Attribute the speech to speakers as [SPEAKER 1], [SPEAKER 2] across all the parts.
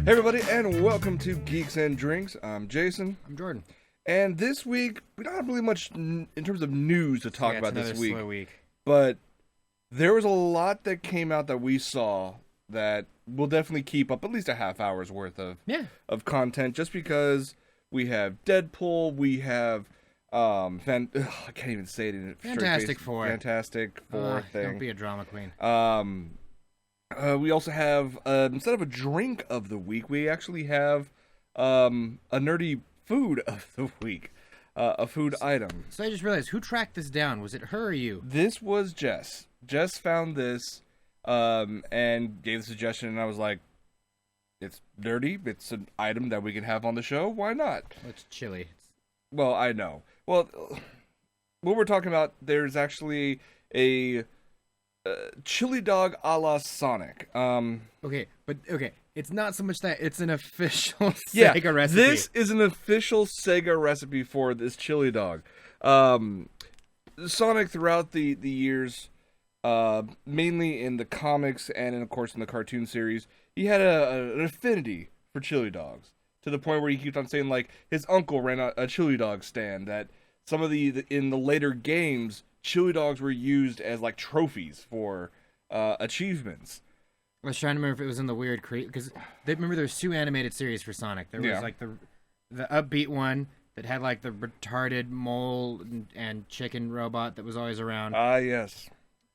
[SPEAKER 1] Hey everybody, and welcome to Geeks and Drinks. I'm Jason.
[SPEAKER 2] I'm Jordan.
[SPEAKER 1] And this week, we don't have really much in terms of news to talk about this week.
[SPEAKER 2] Slow week.
[SPEAKER 1] But there was a lot that came out that we saw that will definitely keep up at least a half hour's worth of content, just because we have Deadpool, we have I can't even say it in a
[SPEAKER 2] Fantastic Four.
[SPEAKER 1] Fantastic Four thing.
[SPEAKER 2] Don't be a drama queen.
[SPEAKER 1] We also have, instead of a drink of the week, we actually have a nerdy food of the week, a food item.
[SPEAKER 2] So I just realized, who tracked this down? Was it her or you?
[SPEAKER 1] This was Jess. Jess found this and gave the suggestion, and I was like, it's nerdy, it's an item that we can have on the show, why not?
[SPEAKER 2] Well, it's chili.
[SPEAKER 1] Well, I know. Well, what we're talking about, there's actually a chili dog a la Sonic.
[SPEAKER 2] Okay, it's not so much that, it's an official SEGA recipe.
[SPEAKER 1] This is an official SEGA recipe for this chili dog. Sonic, throughout the years, mainly in the comics and of course in the cartoon series, he had an affinity for chili dogs, to the point where he keeps on saying, like, his uncle ran a chili dog stand, that some of in the later games, chili dogs were used as like trophies for achievements.
[SPEAKER 2] I was trying to remember if it was in the weird because remember there's two animated series for Sonic. There was like the upbeat one that had like the retarded mole and chicken robot that was always around.
[SPEAKER 1] Yes.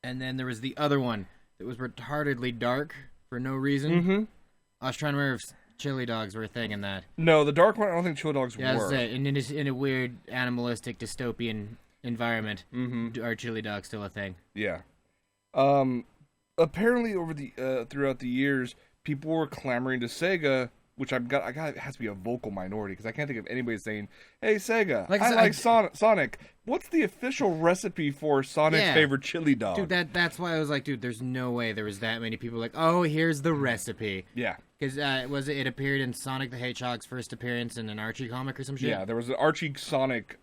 [SPEAKER 2] And then there was the other one that was retardedly dark for no reason.
[SPEAKER 1] Mm-hmm.
[SPEAKER 2] I was trying to remember if chili dogs were a thing in that.
[SPEAKER 1] No, the dark one, I don't think chili dogs were.
[SPEAKER 2] Yeah, that's it. And in a weird animalistic dystopian environment, are chili dogs still a thing?
[SPEAKER 1] Yeah. Apparently over the throughout the years, people were clamoring to SEGA, which I got it has to be a vocal minority, because I can't think of anybody saying, "Hey SEGA, I like Sonic. What's the official recipe for Sonic's favorite chili dog?"
[SPEAKER 2] Dude, that's why I was like, dude, there's no way there was that many people like, "Oh, here's the recipe."
[SPEAKER 1] Yeah.
[SPEAKER 2] Because it appeared in Sonic the Hedgehog's first appearance in an Archie comic or some shit?
[SPEAKER 1] Yeah, there was an Archie Sonic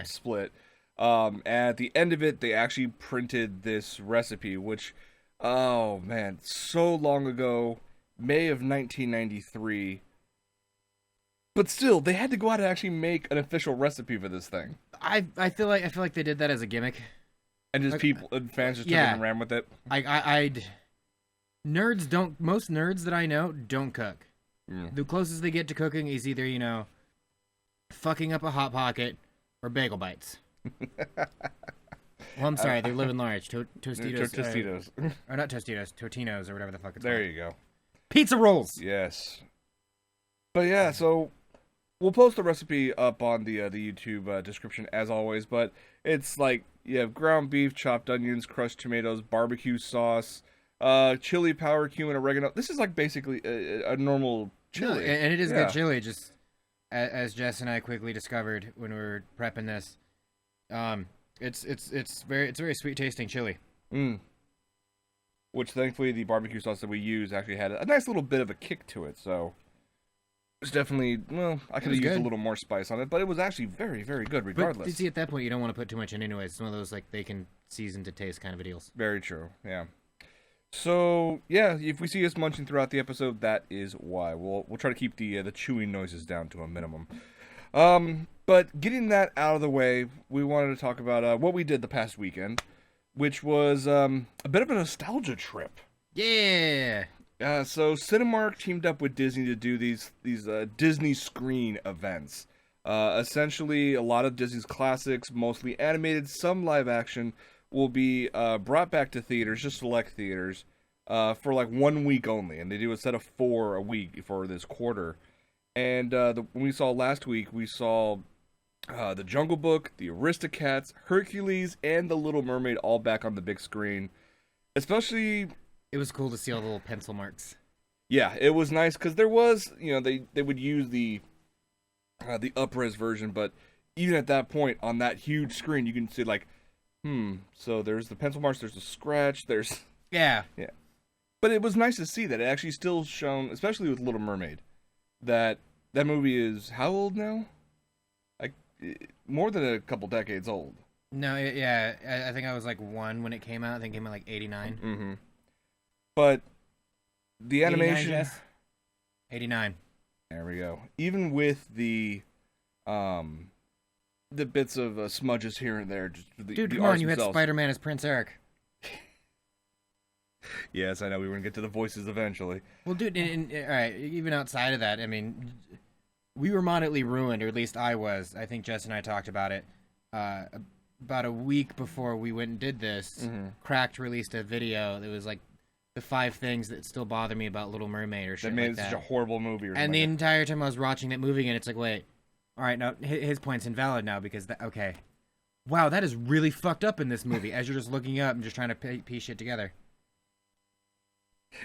[SPEAKER 1] split. And at the end of it, they actually printed this recipe, which, oh man, so long ago, May of 1993. But still, they had to go out and actually make an official recipe for this thing.
[SPEAKER 2] I feel like they did that as a gimmick.
[SPEAKER 1] And just fans just took it and ran with it.
[SPEAKER 2] Most nerds that I know don't cook. The closest they get to cooking is either, fucking up a Hot Pocket or bagel bites. Well, I'm sorry, they're living large. Tostitos.
[SPEAKER 1] Tostitos.
[SPEAKER 2] Or not Tostitos, Totinos or whatever the fuck it's
[SPEAKER 1] called.
[SPEAKER 2] There
[SPEAKER 1] you go.
[SPEAKER 2] Pizza rolls!
[SPEAKER 1] Yes. But yeah, so we'll post the recipe up on the YouTube description as always, but it's like, you have ground beef, chopped onions, crushed tomatoes, barbecue sauce, chili powder, cumin, oregano. This is like basically a normal chili.
[SPEAKER 2] No, and it is good chili, just as Jess and I quickly discovered when we were prepping this. It's very sweet tasting chili.
[SPEAKER 1] Which thankfully the barbecue sauce that we use actually had a nice little bit of a kick to it, so it's definitely, I could have used a little more spice on it, but it was actually very, very good regardless.
[SPEAKER 2] But you see, at that point you don't want to put too much in anyways. It's one of those like they can season to taste kind of deals.
[SPEAKER 1] Very true, yeah. So yeah, if we see us munching throughout the episode, that is why. We'll try to keep the chewing noises down to a minimum. But getting that out of the way, we wanted to talk about what we did the past weekend, which was a bit of a nostalgia trip.
[SPEAKER 2] Yeah.
[SPEAKER 1] So Cinemark teamed up with Disney to do these Disney Screen events. Essentially, a lot of Disney's classics, mostly animated, some live action, will be brought back to theaters, just select theaters, for like 1 week only, and they do a set of 4 a week for this quarter. And when we saw last week, we saw The Jungle Book, The Aristocats, Hercules, and The Little Mermaid all back on the big screen. Especially,
[SPEAKER 2] it was cool to see all the little pencil marks.
[SPEAKER 1] Yeah, it was nice because there was, they would use the up-res version, but even at that point on that huge screen, you can see like, so there's the pencil marks, there's the scratch, there's yeah. But it was nice to see that it actually still shown, especially with Little Mermaid, that movie is how old now? Like more than a couple decades old.
[SPEAKER 2] No, I think I was like 1 when it came out. I think it came out like 89.
[SPEAKER 1] But the animation,
[SPEAKER 2] 89, yes? '89.
[SPEAKER 1] There we go. Even with the bits of smudges here and there, just
[SPEAKER 2] Dude,
[SPEAKER 1] the
[SPEAKER 2] come
[SPEAKER 1] arts
[SPEAKER 2] on, you had
[SPEAKER 1] themselves.
[SPEAKER 2] Spider-Man as Prince Eric.
[SPEAKER 1] Yes, I know we were gonna get to the voices eventually.
[SPEAKER 2] Well, dude, all right, even outside of that, I mean, we were moderately ruined, or at least I was. I think Jess and I talked about it. About a week before we went and did this, Cracked released a video that was like the 5 things that still bother me about Little Mermaid or shit
[SPEAKER 1] That made
[SPEAKER 2] like
[SPEAKER 1] it
[SPEAKER 2] that.
[SPEAKER 1] such a horrible movie. Or
[SPEAKER 2] And the
[SPEAKER 1] something.
[SPEAKER 2] entire time I was watching that movie, and it's like, wait, all right, now his point's invalid now because okay, wow, that is really fucked up in this movie. As you're just looking up and just trying to piece shit together.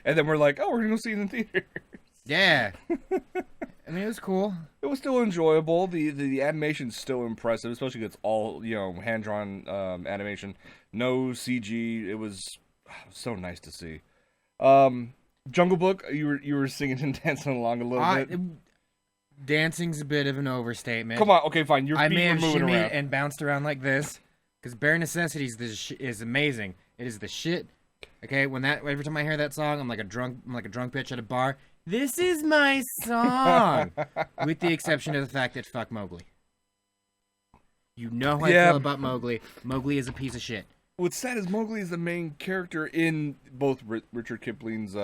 [SPEAKER 1] And then we're like, oh, we're gonna go see it in theater.
[SPEAKER 2] Yeah. I mean, it was cool.
[SPEAKER 1] It was still enjoyable. The animation's still impressive, especially because it's all hand drawn animation, no CG. It was so nice to see. Jungle Book, you were singing and dancing along a little bit.
[SPEAKER 2] Dancing's a bit of an overstatement.
[SPEAKER 1] Come on, okay, fine. Your
[SPEAKER 2] I
[SPEAKER 1] feet
[SPEAKER 2] may
[SPEAKER 1] were
[SPEAKER 2] have
[SPEAKER 1] moving
[SPEAKER 2] shimmied
[SPEAKER 1] around.
[SPEAKER 2] and bounced around like this because Bare Necessities is amazing. It is the shit. Okay, every time I hear that song, I'm like a drunk bitch at a bar. This is my song, with the exception of the fact that fuck Mowgli. You know how I feel about Mowgli. Mowgli is a piece of shit.
[SPEAKER 1] What's sad is Mowgli is the main character in both Richard Kipling's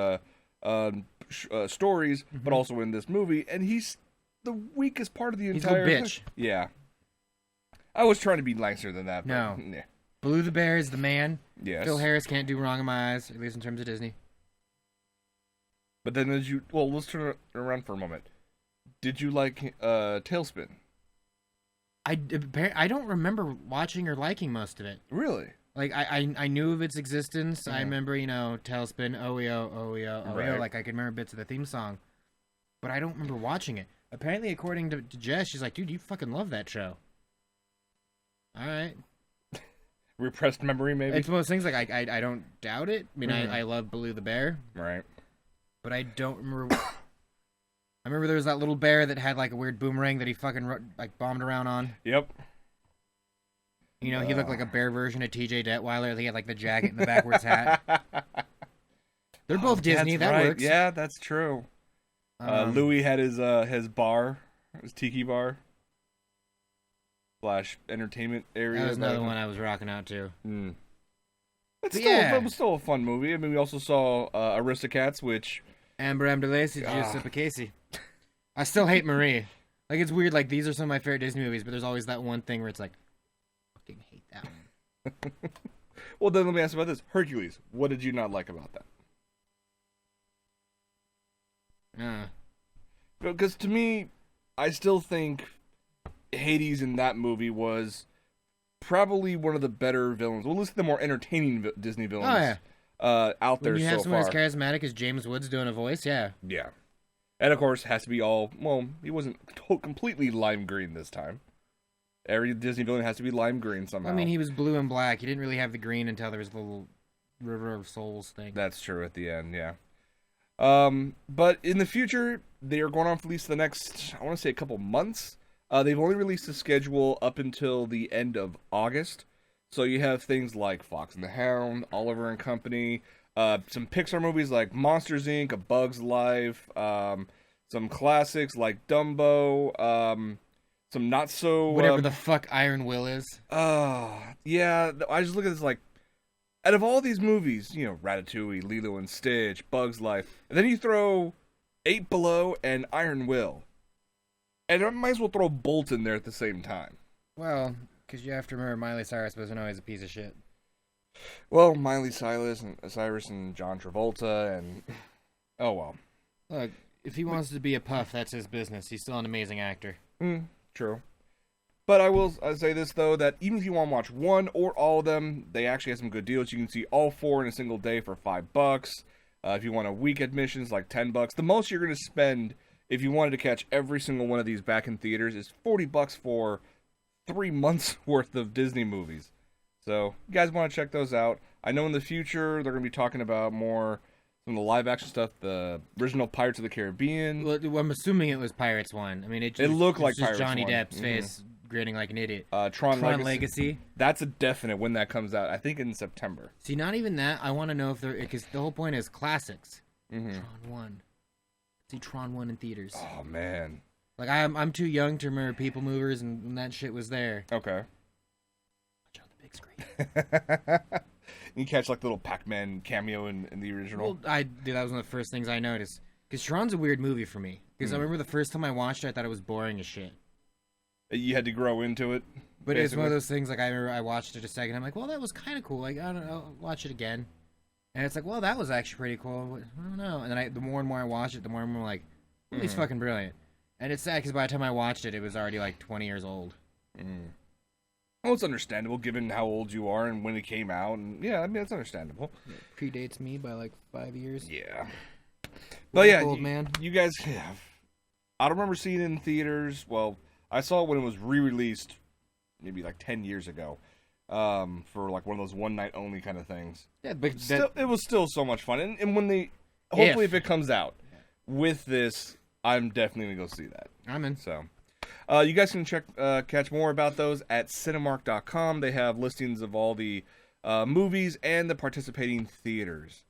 [SPEAKER 1] stories, but also in this movie, and he's the weakest part of the entire.
[SPEAKER 2] He's a bitch.
[SPEAKER 1] Yeah, I was trying to be nicer than that. But,
[SPEAKER 2] No.
[SPEAKER 1] yeah.
[SPEAKER 2] Blue the Bear is the man.
[SPEAKER 1] Yes.
[SPEAKER 2] Phil Harris can't do wrong in my eyes, at least in terms of Disney.
[SPEAKER 1] But then let's turn it around for a moment. Did you like Tailspin?
[SPEAKER 2] I don't remember watching or liking most of it.
[SPEAKER 1] Really?
[SPEAKER 2] Like, I knew of its existence. I remember, Tailspin, OEO, OEO, OEO.
[SPEAKER 1] Right.
[SPEAKER 2] Like, I could remember bits of the theme song. But I don't remember watching it. Apparently, according to Jess, she's like, dude, you fucking love that show. All right.
[SPEAKER 1] Repressed memory, maybe?
[SPEAKER 2] It's one of those things, like, I don't doubt it. I mean, I love Blue the Bear.
[SPEAKER 1] Right.
[SPEAKER 2] But I don't remember... I remember there was that little bear that had, like, a weird boomerang that he fucking, bombed around on.
[SPEAKER 1] Yep.
[SPEAKER 2] He looked like a bear version of T.J. Detweiler. He had, like, the jacket and the backwards hat. They're both Disney. That works.
[SPEAKER 1] Yeah, that's true. Louis had his bar, his tiki bar / entertainment area.
[SPEAKER 2] That was another one I was rocking out to.
[SPEAKER 1] It was still a fun movie. I mean, we also saw Aristocats, which
[SPEAKER 2] Amber Lacey, Giuseppe Casey. I still hate Marie. Like, it's weird. Like, these are some of my favorite Disney movies, but there's always that one thing where it's like, I fucking hate that one.
[SPEAKER 1] Well, then let me ask you about this. Hercules. What did you not like about that? Because to me, I still think Hades in that movie was probably one of the better villains. Well, at least the more entertaining Disney villains out there so far.
[SPEAKER 2] When you have someone as charismatic as James Woods doing a voice, yeah.
[SPEAKER 1] Yeah. And of course, has to be he wasn't completely lime green this time. Every Disney villain has to be lime green somehow.
[SPEAKER 2] I mean, he was blue and black. He didn't really have the green until there was the little River of Souls thing.
[SPEAKER 1] That's true at the end, yeah. But in the future, they are going on for at least the next, I want to say, a couple months. They've only released the schedule up until the end of August. So you have things like Fox and the Hound, Oliver and Company, some Pixar movies like Monsters, Inc., A Bug's Life, some classics like Dumbo, some not so...
[SPEAKER 2] Whatever the fuck Iron Will is.
[SPEAKER 1] Yeah, I just look at this like, out of all these movies, Ratatouille, Lilo and Stitch, Bug's Life, and then you throw 8 Below and Iron Will. And I might as well throw Bolt in there at the same time.
[SPEAKER 2] Well, because you have to remember Miley Cyrus wasn't always a piece of shit.
[SPEAKER 1] Well, Miley Cyrus and John Travolta and... Oh, well.
[SPEAKER 2] Look, if he wants to be a puff, that's his business. He's still an amazing actor.
[SPEAKER 1] True. But I will say this, though, that even if you want to watch one or all of them, they actually have some good deals. You can see all 4 in a single day for $5. If you want a week admissions, like $10. The most you're going to spend... if you wanted to catch every single one of these back in theaters, is $40 for 3 months worth of Disney movies. So, you guys want to check those out. I know in the future, they're going to be talking about more some of the live action stuff, the original Pirates of the Caribbean.
[SPEAKER 2] Well, I'm assuming it was Pirates 1. I mean, it
[SPEAKER 1] looked like
[SPEAKER 2] just
[SPEAKER 1] Pirates
[SPEAKER 2] Johnny
[SPEAKER 1] 1.
[SPEAKER 2] Depp's face grinning like an idiot.
[SPEAKER 1] Tron
[SPEAKER 2] Legacy.
[SPEAKER 1] That's a definite when that comes out. I think in September.
[SPEAKER 2] See, not even that. I want to know if they're... because the whole point is classics. Tron 1. see Tron 1 in theaters.
[SPEAKER 1] Oh man.
[SPEAKER 2] Like I'm too young to remember People Movers and when that shit was there.
[SPEAKER 1] Okay.
[SPEAKER 2] Watch out the big screen.
[SPEAKER 1] You catch like the little Pac-Man cameo in the original.
[SPEAKER 2] Well, that was one of the first things I noticed. Because Tron's a weird movie for me. Because I remember the first time I watched it, I thought it was boring as shit.
[SPEAKER 1] You had to grow into it.
[SPEAKER 2] But it's one of those things, like, I remember I watched it a second, I'm like, well, that was kind of cool. Like, I don't know, I'll watch it again. And it's like, well, that was actually pretty cool. I don't know. And then the more and more I watch it, the more and more like, it's fucking brilliant. And it's sad because by the time I watched it, it was already like 20 years old.
[SPEAKER 1] Well, it's understandable given how old you are and when it came out. And yeah, I mean, it's understandable.
[SPEAKER 2] It predates me by like 5 years.
[SPEAKER 1] Yeah. But yeah,
[SPEAKER 2] old man.
[SPEAKER 1] You guys, I don't remember seeing it in theaters. Well, I saw it when it was re-released maybe like 10 years ago. For like one of those one night only kind of things. Yeah, but it was still so much fun. And when they, hopefully if it comes out with this, I'm definitely gonna go see that.
[SPEAKER 2] I'm in.
[SPEAKER 1] So, you guys can catch more about those at Cinemark.com. They have listings of all the movies and the participating theaters.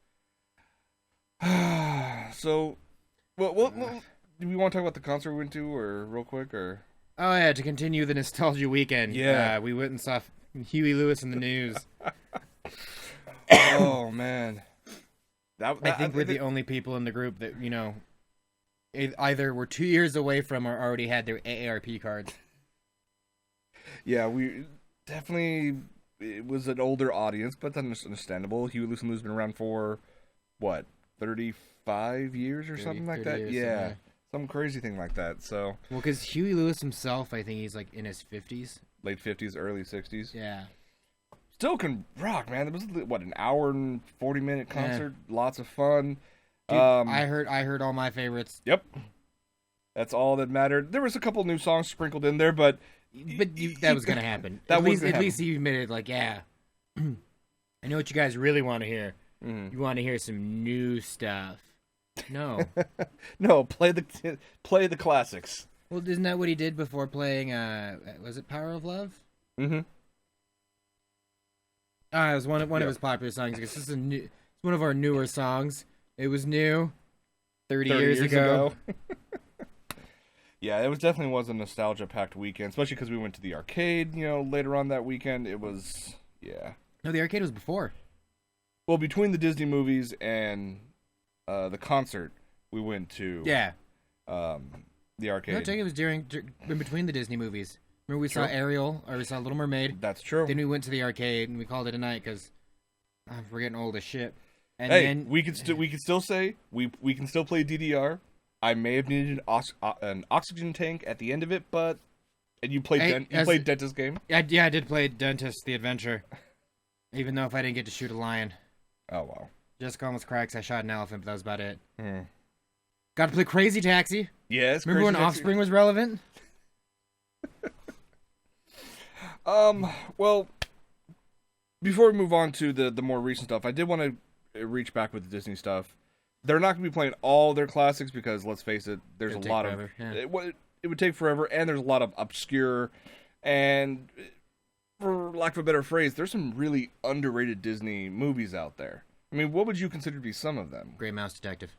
[SPEAKER 1] So, what do we want to talk about the concert we went to, or real quick, or?
[SPEAKER 2] Oh yeah, to continue the nostalgia weekend.
[SPEAKER 1] Yeah,
[SPEAKER 2] we went and saw Huey Lewis in the News.
[SPEAKER 1] Oh man,
[SPEAKER 2] I think we're the only people in the group that either were 2 years away from or already had their AARP cards.
[SPEAKER 1] Yeah, we definitely. It was an older audience, but that's understandable. Huey Lewis has been around for what, 35 years or something like that.
[SPEAKER 2] Years,
[SPEAKER 1] yeah. Some crazy thing like that. So.
[SPEAKER 2] Well, because Huey Lewis himself, I think he's like in his 50s.
[SPEAKER 1] Late 50s, early 60s.
[SPEAKER 2] Yeah.
[SPEAKER 1] Still can rock, man. It was what, an hour and 40-minute concert. Yeah. Lots of fun.
[SPEAKER 2] Dude, I heard all my favorites.
[SPEAKER 1] Yep. That's all that mattered. There was a couple new songs sprinkled in there, but
[SPEAKER 2] that was gonna happen. At least he admitted, like, yeah, I know what you guys really want to hear. Mm-hmm. You want to hear some new stuff. No,
[SPEAKER 1] no, play the classics.
[SPEAKER 2] Well, isn't that what he did before playing? Was it Power of Love?
[SPEAKER 1] Mm-hmm.
[SPEAKER 2] It was one of his popular songs. This is it's one of our newer songs. It was new 30 years ago.
[SPEAKER 1] Yeah, it definitely was a nostalgia-packed weekend, especially because we went to the arcade, later on that weekend. It was, yeah.
[SPEAKER 2] No, the arcade was before.
[SPEAKER 1] Well, between the Disney movies and the concert, we went to the arcade.
[SPEAKER 2] No, I think it was in between the Disney movies. Remember we saw Ariel, or we saw Little Mermaid.
[SPEAKER 1] That's true.
[SPEAKER 2] Then we went to the arcade, and we called it a night, because we're getting old as shit. And
[SPEAKER 1] hey,
[SPEAKER 2] then
[SPEAKER 1] we can still say we can still play DDR. I may have needed an oxygen tank at the end of it, and you played Dentist game.
[SPEAKER 2] I did play Dentist the Adventure, even though if I didn't get to shoot a lion.
[SPEAKER 1] Oh wow!
[SPEAKER 2] Just almost cracks. I shot an elephant, but that was about it. Got to play Crazy Taxi.
[SPEAKER 1] Yes.
[SPEAKER 2] Remember when Offspring was relevant?
[SPEAKER 1] Well, before we move on to the more recent stuff, I did want to reach back with the Disney stuff. They're not going to be playing all their classics because, let's face it, there's a lot of... It would take forever, and there's a lot of obscure, and for lack of a better phrase, there's some really underrated Disney movies out there. I mean, what would you consider to be some of them?
[SPEAKER 2] Great Mouse Detective.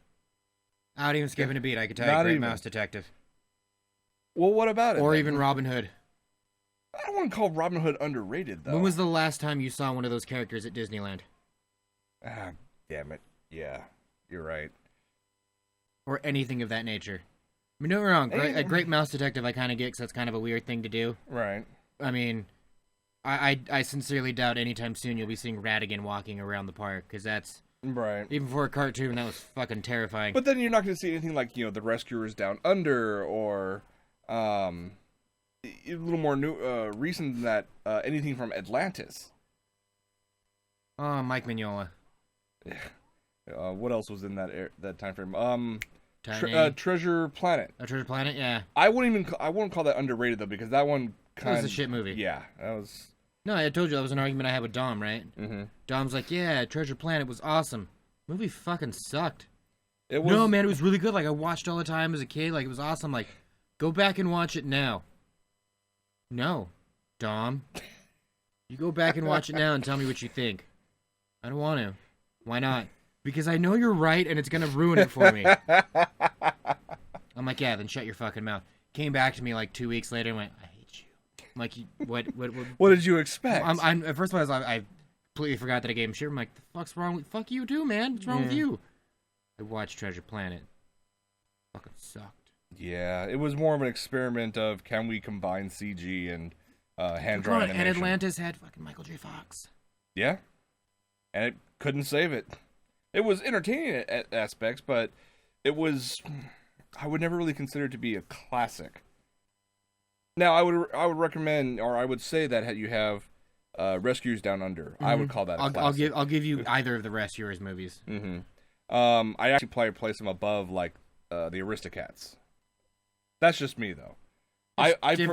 [SPEAKER 2] Not even skipping a beat, I could tell you Great Mouse Detective.
[SPEAKER 1] Well, what about it?
[SPEAKER 2] Or even Robin Hood.
[SPEAKER 1] I don't want to call Robin Hood underrated, though.
[SPEAKER 2] When was the last time you saw one of those characters at Disneyland?
[SPEAKER 1] Ah, damn it. Yeah. You're right.
[SPEAKER 2] Or anything of that nature. I mean, don't get me wrong. A Great Mouse Detective I kind of get because that's kind of a weird thing to do.
[SPEAKER 1] Right.
[SPEAKER 2] I mean, I sincerely doubt anytime soon you'll be seeing Ratigan walking around the park because that's...
[SPEAKER 1] Right.
[SPEAKER 2] Even for a cartoon, that was fucking terrifying.
[SPEAKER 1] But then you're not going to see anything like, The Rescuers Down Under or a little more recent than that, anything from Atlantis.
[SPEAKER 2] Oh, Mike Mignola.
[SPEAKER 1] Yeah. What else was in that time frame? Treasure Planet.
[SPEAKER 2] Treasure Planet, yeah.
[SPEAKER 1] I wouldn't call that underrated though, because that one
[SPEAKER 2] was a shit movie.
[SPEAKER 1] Yeah, that was.
[SPEAKER 2] No, I told you that was an argument I had with Dom, right? Mm-hmm. Dom's like, yeah, Treasure Planet was awesome. Movie fucking sucked. No, man, it was really good. Like I watched all the time as a kid. Like it was awesome. Like, go back and watch it now. No, Dom. You go back and watch it now and tell me what you think. I don't want to. Why not? Because I know you're right, and it's gonna ruin it for me. I'm like, yeah, then shut your fucking mouth. Came back to me like 2 weeks later and went, I hate you. I'm like, what?
[SPEAKER 1] What did you expect?
[SPEAKER 2] At first, I completely forgot that I gave him shit. I'm like, the fuck's wrong with... Fuck you too, man. What's wrong with you? I watched Treasure Planet. Fucking sucked.
[SPEAKER 1] Yeah, it was more of an experiment of can we combine CG and hand-drawn animation.
[SPEAKER 2] And Atlantis had fucking Michael J. Fox.
[SPEAKER 1] Yeah. And it couldn't save it. It was entertaining at aspects, but it was... I would never really consider it to be a classic. Now, I would recommend, or I would say that you have Rescuers Down Under. I would call that a classic.
[SPEAKER 2] I'll give you either of the Rescuers movies.
[SPEAKER 1] I actually place them above, like, the Aristocats. That's just me, though.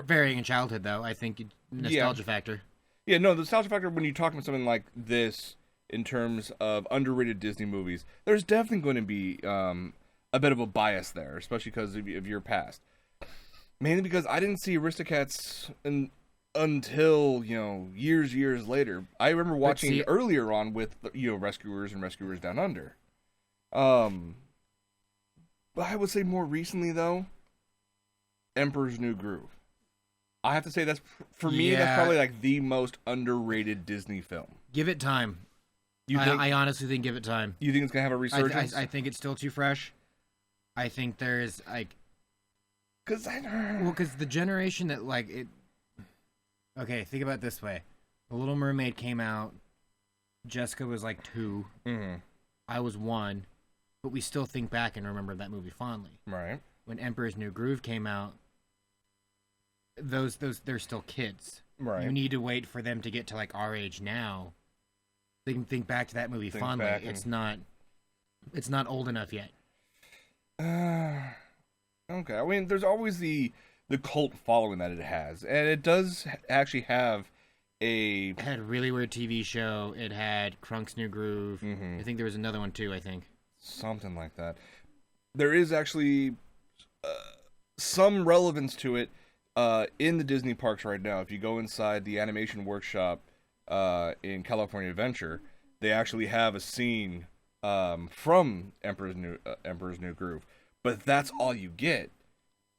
[SPEAKER 2] Varying in childhood, though. I think nostalgia factor.
[SPEAKER 1] Yeah, no, the nostalgia factor, when you're talking about something like this, in terms of underrated Disney movies, there's definitely going to be a bit of a bias there, especially because of your past. Mainly because I didn't see Aristocats until, years later. I remember watching earlier on with, Rescuers and Rescuers Down Under. But I would say more recently, though, Emperor's New Groove. I have to say that's, for me, that's probably like the most underrated Disney film.
[SPEAKER 2] Give it time. I honestly think give it time.
[SPEAKER 1] You think it's going to have a resurgence?
[SPEAKER 2] I think it's still too fresh. I think there's, like... Because the generation that, like, it... Okay, think about it this way. The Little Mermaid came out. Jessica was, like, 2.
[SPEAKER 1] Mm-hmm.
[SPEAKER 2] I was 1. But we still think back and remember that movie fondly.
[SPEAKER 1] Right.
[SPEAKER 2] When Emperor's New Groove came out, those they're still kids.
[SPEAKER 1] Right.
[SPEAKER 2] You need to wait for them to get to, like, our age now. They can think back to that movie fondly. It's not old enough yet.
[SPEAKER 1] Okay. I mean, there's always the cult following that it has, and it does actually have a...
[SPEAKER 2] It had a really weird TV show. It had Crunk's New Groove.
[SPEAKER 1] Mm-hmm.
[SPEAKER 2] I think there was another one too.
[SPEAKER 1] Something like that. There is actually some relevance to it in the Disney parks right now. If you go inside the animation workshop in California Adventure, they actually have a scene from Emperor's New Groove, but that's all you get.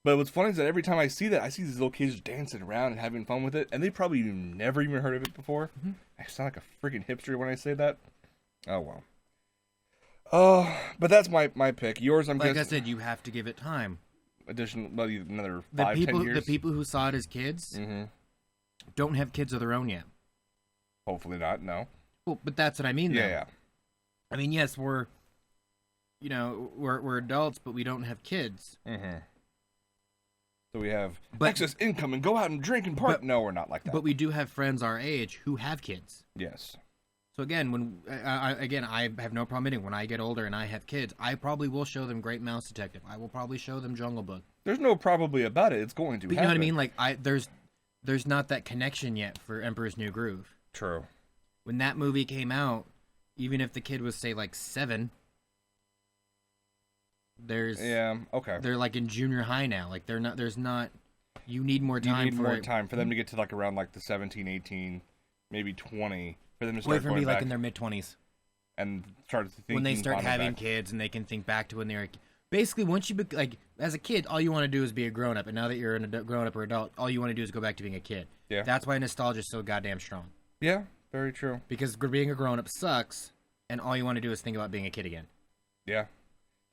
[SPEAKER 1] But what's funny is that every time I see that, I see these little kids dancing around and having fun with it, and they probably never even heard of it before. Mm-hmm. I sound like a freaking hipster when I say that. Oh well. But that's my pick. Yours, I'm guessing.
[SPEAKER 2] Like I said, you have to give it time.
[SPEAKER 1] Another 5-10 years.
[SPEAKER 2] The people who saw it as kids don't have kids of their own yet.
[SPEAKER 1] Hopefully not. No.
[SPEAKER 2] Well, but that's what I mean.
[SPEAKER 1] Yeah.
[SPEAKER 2] I mean, yes, we're adults, but we don't have kids.
[SPEAKER 1] Mm-hmm. So we have excess income and go out and drink and party. No, we're not like that.
[SPEAKER 2] But we do have friends our age who have kids.
[SPEAKER 1] Yes.
[SPEAKER 2] So again, I have no problem admitting when I get older and I have kids, I probably will show them Great Mouse Detective. I will probably show them Jungle Book.
[SPEAKER 1] There's no probably about it. It's going to happen.
[SPEAKER 2] You know what I mean? Like there's not that connection yet for Emperor's New Groove.
[SPEAKER 1] True.
[SPEAKER 2] When that movie came out, even if the kid was say like 7, they're like in junior high now. Like there's not. You need more time.
[SPEAKER 1] You need more time for them to get to like around like the 17, 18, maybe 20. For them to start
[SPEAKER 2] wait for me like in their mid-20s
[SPEAKER 1] and start thinking
[SPEAKER 2] when they start having kids and they can think back to when they were basically once you like as a kid all you want to do is be a grown-up, and now that you're a grown-up or adult all you want to do is go back to being a kid.
[SPEAKER 1] Yeah,
[SPEAKER 2] that's why nostalgia is so goddamn strong.
[SPEAKER 1] Yeah, very true.
[SPEAKER 2] Because being a grown-up sucks and all you want to do is think about being a kid again.
[SPEAKER 1] Yeah,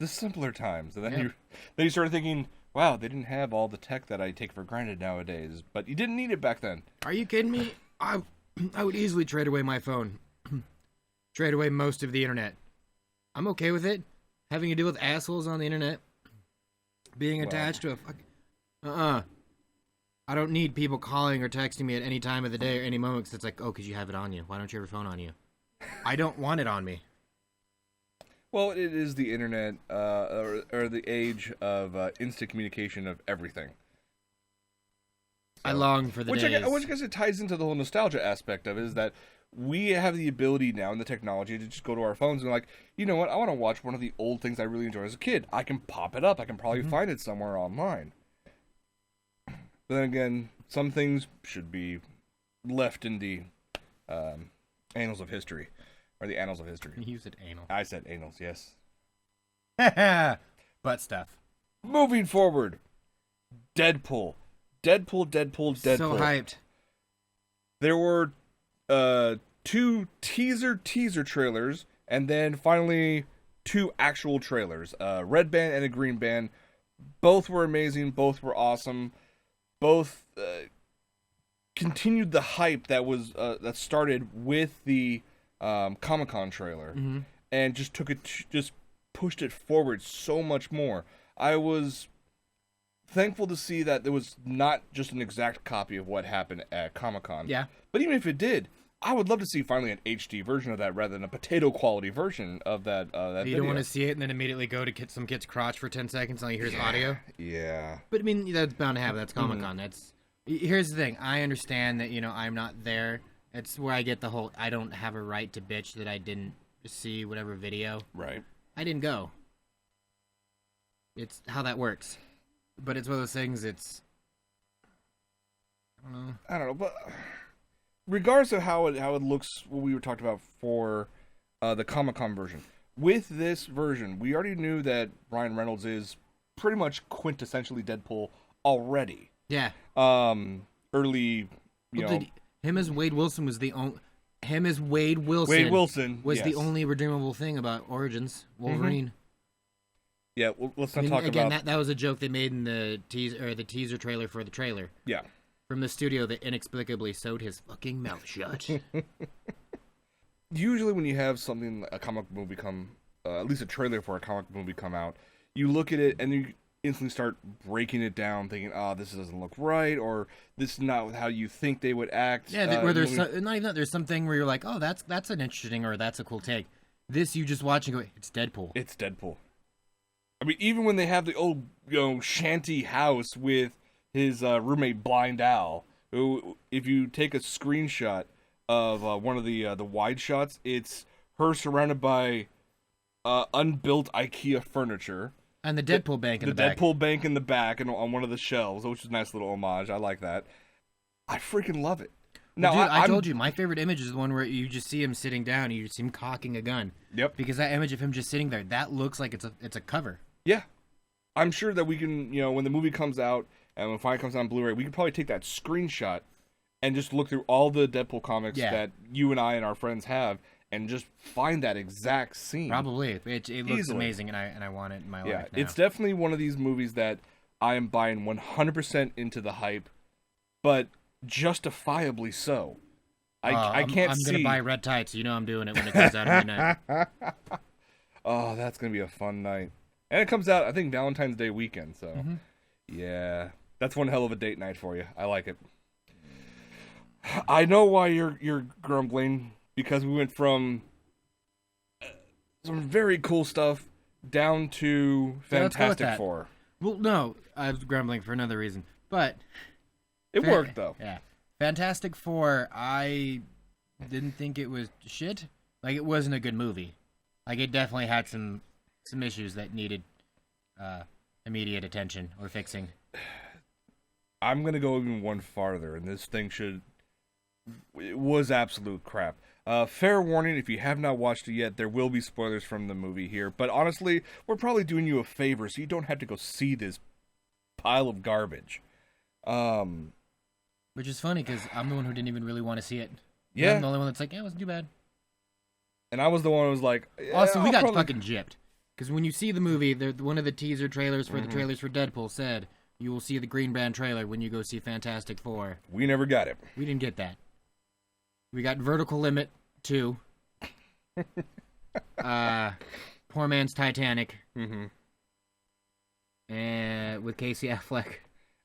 [SPEAKER 1] the simpler times. And then you started thinking, wow, they didn't have all the tech that I take for granted nowadays, but you didn't need it back then.
[SPEAKER 2] Are you kidding me? I would easily trade away my phone. Trade away most of the internet. I'm okay with it. Having to deal with assholes on the internet. Being attached to a I don't need people calling or texting me at any time of the day or any moment because it's like, oh, because you have it on you. Why don't you have your phone on you? I don't want it on me.
[SPEAKER 1] Well, it is the internet, or the age of instant communication of everything.
[SPEAKER 2] I long for the days.
[SPEAKER 1] Which I guess it ties into the whole nostalgia aspect of it, is that we have the ability now in the technology to just go to our phones and like, you know what, I want to watch one of the old things I really enjoyed as a kid. I can pop it up. I can probably find it somewhere online. But then again, some things should be left in the annals of history. or the annals of history.
[SPEAKER 2] You said anal.
[SPEAKER 1] I said annals, yes.
[SPEAKER 2] Butt stuff.
[SPEAKER 1] Moving forward, Deadpool. Deadpool.
[SPEAKER 2] So hyped.
[SPEAKER 1] There were 2 teaser trailers, and then finally 2 actual trailers. A red band and a green band. Both were amazing. Both were awesome. Both continued the hype that was that started with the Comic-Con trailer, and just pushed it forward so much more. I was thankful to see that there was not just an exact copy of what happened at Comic-Con.
[SPEAKER 2] Yeah.
[SPEAKER 1] But even if it did, I would love to see finally an HD version of that rather than a potato quality version of that video.
[SPEAKER 2] You don't want to see it and then immediately go to some kid's crotch for 10 seconds and all you hear is audio?
[SPEAKER 1] Yeah.
[SPEAKER 2] But I mean, that's bound to happen. That's Comic-Con. Here's the thing. I understand that, I'm not there. It's where I get the whole, I don't have a right to bitch that I didn't see whatever video.
[SPEAKER 1] Right.
[SPEAKER 2] I didn't go. It's how that works. But it's one of those things,
[SPEAKER 1] I don't know, but regardless of how it looks, what we were talking about for the Comic-Con version, with this version, we already knew that Ryan Reynolds is pretty much quintessentially Deadpool already.
[SPEAKER 2] Yeah.
[SPEAKER 1] Him
[SPEAKER 2] as Wade Wilson was the only. Him as Wade Wilson.
[SPEAKER 1] Wade Wilson
[SPEAKER 2] was
[SPEAKER 1] yes.
[SPEAKER 2] the only redeemable thing about Origins Wolverine.
[SPEAKER 1] Yeah, well, let's not talk
[SPEAKER 2] again,
[SPEAKER 1] about
[SPEAKER 2] that was a joke they made in the teaser trailer for the trailer.
[SPEAKER 1] Yeah.
[SPEAKER 2] From the studio that inexplicably sewed his fucking mouth shut.
[SPEAKER 1] Usually, when you have a comic movie at least a trailer for a comic movie come out, you look at it and you instantly start breaking it down, thinking, this doesn't look right, or this is not how you think they would act.
[SPEAKER 2] Yeah, where there's not even that. There's something where you're like, oh, that's an interesting, or that's a cool take. This you just watch and go, it's Deadpool.
[SPEAKER 1] It's Deadpool. I mean, even when they have the old, shanty house with his roommate Blind Al, who, if you take a screenshot of one of the wide shots, it's her surrounded by unbuilt IKEA furniture.
[SPEAKER 2] And the Deadpool bank in the back.
[SPEAKER 1] The Deadpool bank in the back and on one of the shelves, which is a nice little homage. I like that. I freaking love it. Now,
[SPEAKER 2] dude, I told you, my favorite image is the one where you just see him sitting down and you just see him cocking a gun.
[SPEAKER 1] Yep.
[SPEAKER 2] Because that image of him just sitting there, that looks like it's a cover.
[SPEAKER 1] Yeah. I'm sure that we can, when the movie comes out and when it finally comes out on Blu-ray, we can probably take that screenshot and just look through all the Deadpool comics that you and I and our friends have and just find that exact scene.
[SPEAKER 2] Probably. It looks amazing and I want it in my life now.
[SPEAKER 1] It's definitely one of these movies that I am buying 100% into the hype, but justifiably so. I can't see...
[SPEAKER 2] I'm going to buy red tights. I'm doing it when it comes out at midnight.
[SPEAKER 1] Oh, that's going to be a fun night. And it comes out, I think, Valentine's Day weekend, so... Yeah. That's one hell of a date night for you. I like it. I know why you're grumbling, because we went from some very cool stuff down to Fantastic Four.
[SPEAKER 2] Well, no, I was grumbling for another reason, but...
[SPEAKER 1] It worked, though.
[SPEAKER 2] Yeah. Fantastic Four, I didn't think it was shit. Like, it wasn't a good movie. Like, it definitely had some issues that needed immediate attention or fixing.
[SPEAKER 1] I'm going to go even one farther, and this thing it was absolute crap. Fair warning, if you have not watched it yet, there will be spoilers from the movie here. But honestly, we're probably doing you a favor, so you don't have to go see this pile of garbage.
[SPEAKER 2] Which is funny, because I'm the one who didn't even really want to see it.
[SPEAKER 1] Yeah.
[SPEAKER 2] I'm the only one that's like, it wasn't too bad.
[SPEAKER 1] And I was the one who was like...
[SPEAKER 2] Also, we got fucking gypped. Because when you see the movie, one of the teaser trailers for the trailers for Deadpool said, you will see the Green Band trailer when you go see Fantastic Four.
[SPEAKER 1] We never got it.
[SPEAKER 2] We didn't get that. We got Vertical Limit 2. Poor Man's Titanic. And with Casey Affleck.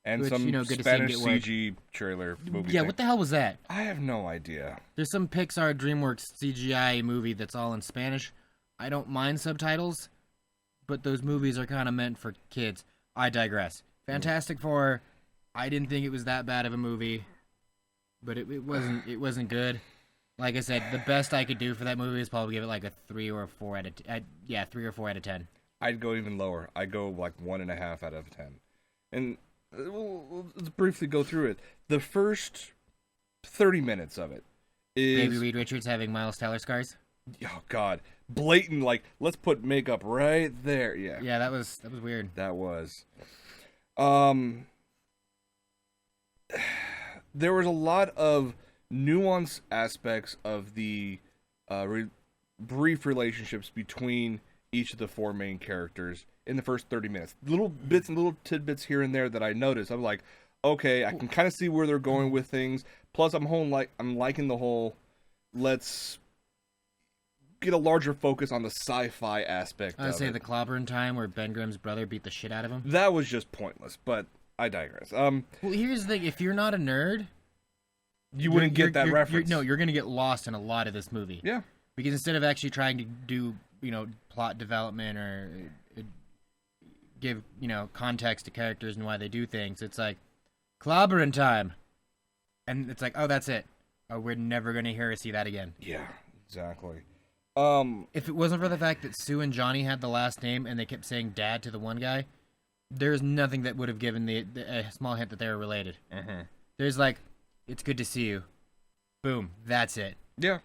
[SPEAKER 1] And
[SPEAKER 2] which,
[SPEAKER 1] some
[SPEAKER 2] good
[SPEAKER 1] Spanish
[SPEAKER 2] to see him
[SPEAKER 1] CG trailer movie.
[SPEAKER 2] Yeah,
[SPEAKER 1] thing.
[SPEAKER 2] What the hell was that?
[SPEAKER 1] I have no idea.
[SPEAKER 2] There's some Pixar DreamWorks CGI movie that's all in Spanish. I don't mind subtitles, but those movies are kind of meant for kids. I digress. Fantastic Four, I didn't think it was that bad of a movie, but it wasn't good. Like I said, the best I could do for that movie is probably give it like a 3 or 4 out of 10.
[SPEAKER 1] I'd go even lower. I'd go like 1.5 out of 10. And let's briefly go through it. The first 30 minutes of it is
[SPEAKER 2] Baby Reed Richards having Miles Teller scars.
[SPEAKER 1] Oh God, blatant, like, let's put makeup right there. Yeah.
[SPEAKER 2] Yeah, that was weird.
[SPEAKER 1] That was. There was a lot of nuanced aspects of the brief relationships between each of the four main characters in the first 30 minutes. Little bits and little tidbits here and there that I noticed. I'm like, okay, I can kind of see where they're going with things. Plus, I'm liking the whole, let's get a larger focus on the sci-fi aspect of it.
[SPEAKER 2] I would say the clobbering time where Ben Grimm's brother beat the shit out of him.
[SPEAKER 1] That was just pointless, but I digress.
[SPEAKER 2] Well, here's the thing. If you're not a nerd,
[SPEAKER 1] you wouldn't get that reference.
[SPEAKER 2] You're going to get lost in a lot of this movie.
[SPEAKER 1] Yeah.
[SPEAKER 2] Because instead of actually trying to do, plot development or give, context to characters and why they do things, it's like, clobbering time. And it's like, oh, that's it. Oh, we're never going to hear or see that again.
[SPEAKER 1] Yeah, exactly.
[SPEAKER 2] If it wasn't for the fact that Sue and Johnny had the last name and they kept saying dad to the one guy, there's nothing that would have given a small hint that they were related.
[SPEAKER 1] Mm-hmm.
[SPEAKER 2] There's like, it's good to see you. Boom. That's it.
[SPEAKER 1] Yeah.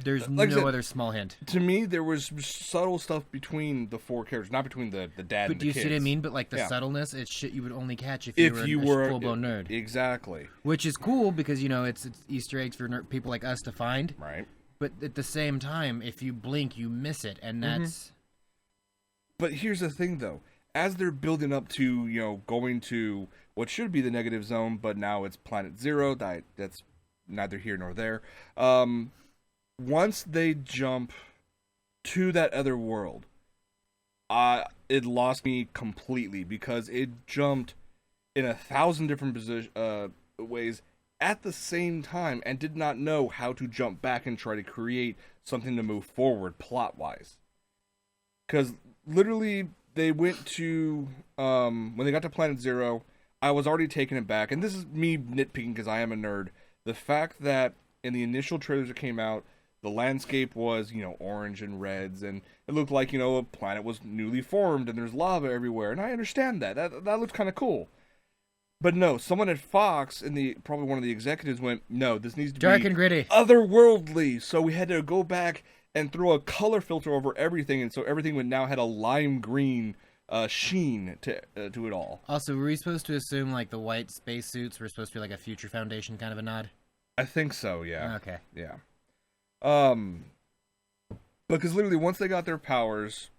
[SPEAKER 2] There's no other small hint.
[SPEAKER 1] To me, there was subtle stuff between the four characters, not between the dad and the kids.
[SPEAKER 2] But do you see what I mean? But like the subtleness, it's shit you would only catch if you were a full-blown nerd.
[SPEAKER 1] Exactly. Which
[SPEAKER 2] is cool because, it's Easter eggs for people like us to find.
[SPEAKER 1] Right.
[SPEAKER 2] But at the same time, if you blink, you miss it. And that's...
[SPEAKER 1] But here's the thing, though. As they're building up to, going to what should be the negative zone, but now it's Planet Zero, that's neither here nor there. Once they jump to that other world, it lost me completely because it jumped in 1,000 different ways at the same time and did not know how to jump back and try to create something to move forward plot-wise. Because literally, they went to, when they got to Planet Zero, I was already taken aback, and this is me nitpicking because I am a nerd. The fact that in the initial trailers that came out, the landscape was, orange and reds, and it looked like, a planet was newly formed, and there's lava everywhere, and I understand that. That looked kind of cool. But no, someone at Fox, probably one of the executives went, no, this needs to be...
[SPEAKER 2] dark and gritty.
[SPEAKER 1] Otherworldly. So we had to go back and throw a color filter over everything, and so everything now had a lime green sheen to it all.
[SPEAKER 2] Also, were we supposed to assume, like, the white spacesuits were supposed to be like a Future Foundation kind of a nod?
[SPEAKER 1] I think so, yeah.
[SPEAKER 2] Okay.
[SPEAKER 1] Yeah. Because literally once they got their powers,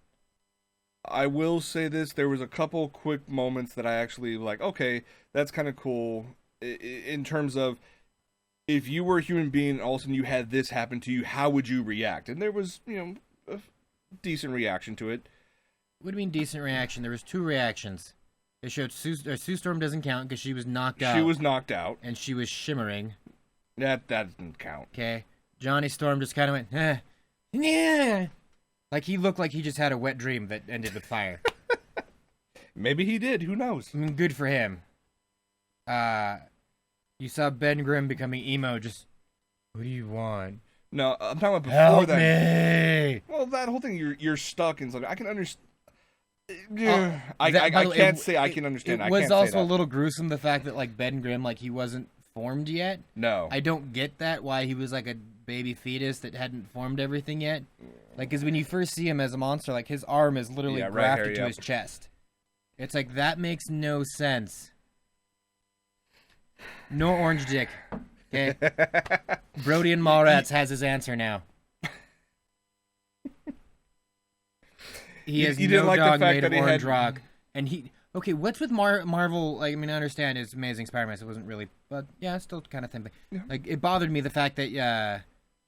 [SPEAKER 1] I will say this, there was a couple quick moments that I actually like, okay, that's kind of cool in terms of if you were a human being and all of a sudden you had this happen to you, how would you react? And there was, a decent reaction to it.
[SPEAKER 2] What do you mean decent reaction? There was 2 reactions. It showed Sue Storm doesn't count because she was knocked out.
[SPEAKER 1] She was knocked out.
[SPEAKER 2] And she was shimmering.
[SPEAKER 1] That doesn't count.
[SPEAKER 2] Okay. Johnny Storm just kind of went, yeah. Like he looked like he just had a wet dream that ended with fire.
[SPEAKER 1] Maybe he did. Who knows?
[SPEAKER 2] I mean, good for him. You saw Ben Grimm becoming emo. Just, what do you want?
[SPEAKER 1] No, I'm talking about before
[SPEAKER 2] Help
[SPEAKER 1] that.
[SPEAKER 2] Me.
[SPEAKER 1] Well, that whole thing, you're stuck in something. I can understand. I can't say I can understand.
[SPEAKER 2] It was also a little gruesome the fact that like Ben Grimm, like he wasn't formed yet.
[SPEAKER 1] No,
[SPEAKER 2] I don't get that. Why he was like a baby fetus that hadn't formed everything yet. Like, because when you first see him as a monster, like his arm is literally grafted to his chest. It's like that makes no sense. No orange dick. Okay. Brody and Mallrats has his answer now. He has no like dog made of orange rock. And he... Okay, what's with Marvel? Like, I mean, I understand it's Amazing Spider-Man, so it wasn't really... But, yeah, it's still kind of thing.
[SPEAKER 1] Yeah.
[SPEAKER 2] Like, it bothered me the fact that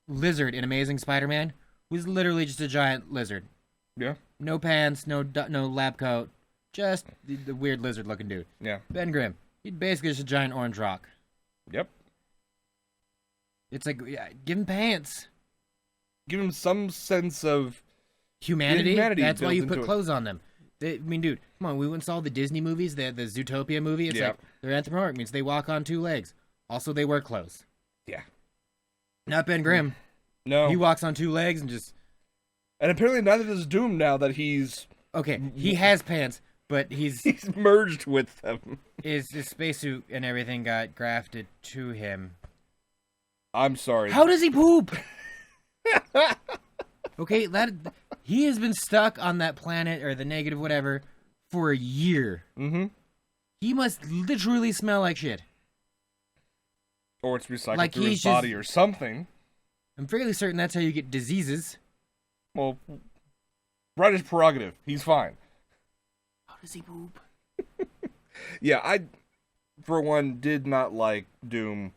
[SPEAKER 2] Lizard in Amazing Spider-Man was literally just a giant lizard.
[SPEAKER 1] Yeah.
[SPEAKER 2] No pants, no lab coat. Just the weird lizard-looking dude.
[SPEAKER 1] Yeah.
[SPEAKER 2] Ben Grimm. He's basically just a giant orange rock.
[SPEAKER 1] Yep.
[SPEAKER 2] It's like, yeah, give him pants.
[SPEAKER 1] Give him some sense of...
[SPEAKER 2] Humanity? That's why you put clothes on them. I mean, dude, come on. We went and saw the Disney movies, the Zootopia movie. It's like, they're anthropomorphic. Means they walk on 2 legs. Also, they wear clothes.
[SPEAKER 1] Yeah.
[SPEAKER 2] Not Ben Grimm.
[SPEAKER 1] No.
[SPEAKER 2] He walks on 2 legs and just...
[SPEAKER 1] And apparently neither does Doom now that he's...
[SPEAKER 2] Okay, he has pants, but he's
[SPEAKER 1] merged with them.
[SPEAKER 2] His spacesuit and everything got grafted to him.
[SPEAKER 1] I'm sorry.
[SPEAKER 2] How does he poop? Okay, he has been stuck on that planet or the negative whatever for a year.
[SPEAKER 1] Mm-hmm.
[SPEAKER 2] He must literally smell like shit.
[SPEAKER 1] Or it's recycled
[SPEAKER 2] Like
[SPEAKER 1] through his body or something.
[SPEAKER 2] I'm fairly certain that's how you get diseases.
[SPEAKER 1] Well, right his prerogative. He's fine.
[SPEAKER 2] How does he poop?
[SPEAKER 1] Yeah, I, for one, did not like Doom